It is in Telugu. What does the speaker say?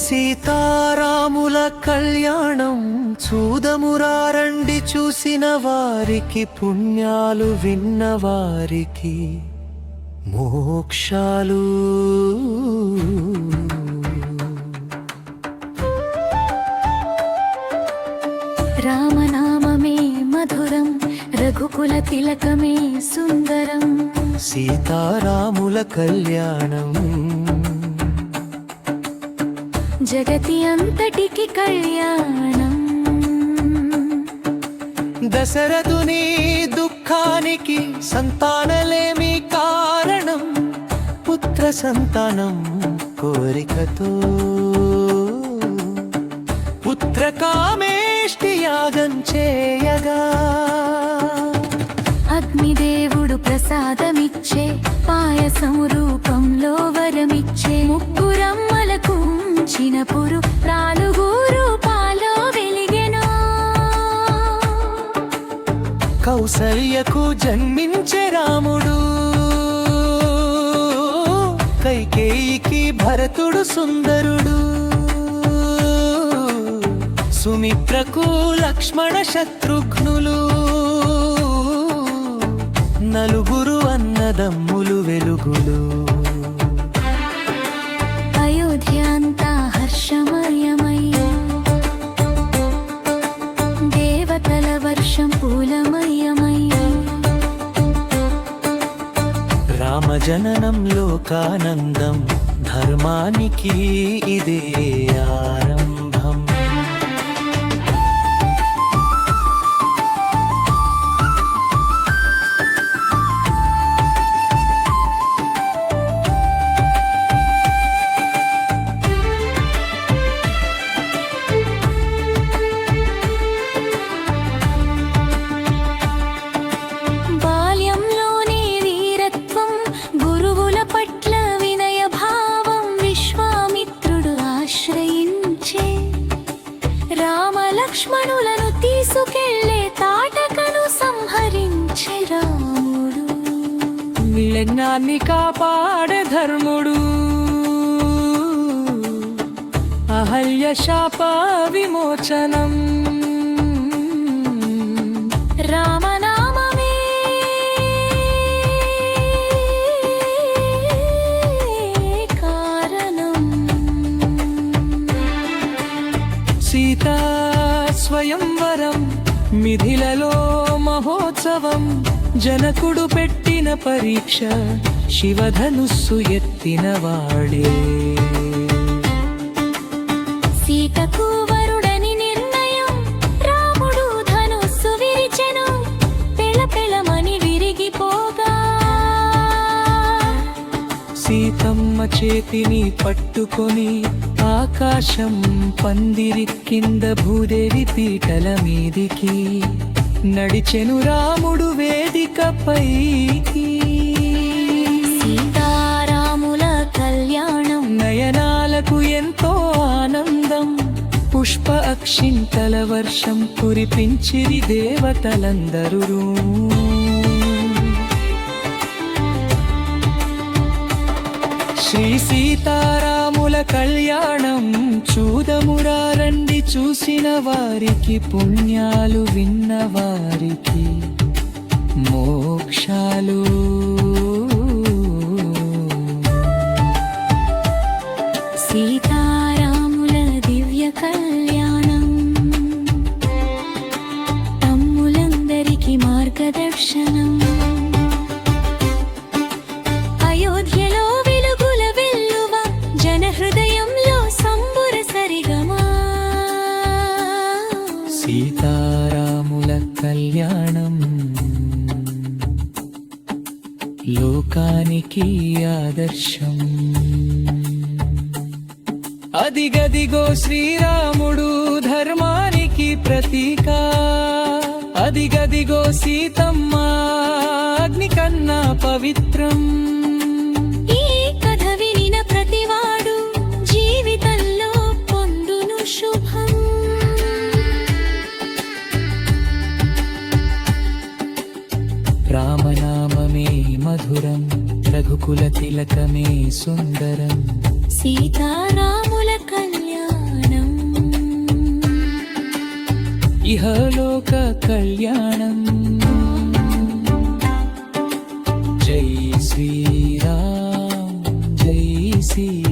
సీతారాముల కళ్యాణం చూదమురారండి, చూసిన వారికి పుణ్యాలు, విన్న వారికి మోక్షాలు. రామనామమే మధురం, రఘుకుల తిలకమే సుందరం. సీతారాముల కళ్యాణం జగతి అంతటికి కళ్యాణం. దశరథుని దుఃఖానికి సంతానలేమి కారణం, పుత్ర సంతానం కోరికతో పుత్రకామేష్టి యాగం చేయగా అగ్నిదేవుడు ప్రసాదమిచ్చే, పాయసం రూపంలో వరమిచ్చే, ముగ్గురమ్మలకు ఉంచినపురు 4 రూపాలో వెలిగెను. కౌసల్యకు జన్మించే రాముడు, కైకేయికి భరతుడు సుందరుడు, సుమిత్రకు లక్ష్మణ శత్రుఘ్నులు, నలుగురు అన్నదమ్ములు వెలుగులు. అయోధ్య అంతా హర్షమయమై, దేవతల వర్షం పూలమయమై. రామజననం లోకానందం, ధర్మానికి ఇదే ఆరంభం. లక్ష్మణులను తీసుకెళ్లే తాటకను సంహరించే రాముడు. యజ్ఞాన్ని కాపాడే ధర్ముడు, అహల్య శాప విమోచనం. రామనామమే కారణం. సీతా స్వయంవరం, మిథిలలో మహోత్సవం, జనకుడు పెట్టిన పరీక్ష, శివధనుస్సు ఎత్తిన వాడే. సీతకు వరుడని నిర్ణయం, రాముడు ధనుస్సు విరిచెను, పెళపెళమని విరిగిపోగా. సీతమ్మ చేతిని పట్టుకొని ఆకాశం పందిరి కింద భూదేవి పీటల మీదికి నడిచెను రాముడు వేదికపైకి. సీతారాముల కళ్యాణం నయనాలకు ఎంతో ఆనందం, పుష్ప అక్షింతల వర్షం కురిపించిరి దేవతలందరూ. శ్రీ సీతారాముల కళ్యాణం చూదమురారండి, చూసిన వారికి పుణ్యాలు, విన్న వారికి మోక్షాలు. సీతారాముల దివ్య కళ్యాణం తమ్ములందరికీ మార్గదర్శనం. అయోధ్యలో వెలుగుల వెల్లువ, జన హృదయంలో సంబుర సరిగమా. సీతారాముల కళ్యాణం లోకానికి ఆదర్శం. అదిగదిగో శ్రీరాముడు ధర్మానికి ప్రతీక, అదిగదిగో సీతమ్మ అగ్ని కన్నా పవిత్రం. ఈ కథ వినిన ప్రతివాడు జీవితంలో పొందును శుభం. రామనామమే మధురం, రఘుకుల తిలకమే సుందరం. సీతారాముల కళ్యాణం. ఇహలోక కళ్యాణం. జై శ్రీరామ్ జై శ్రీ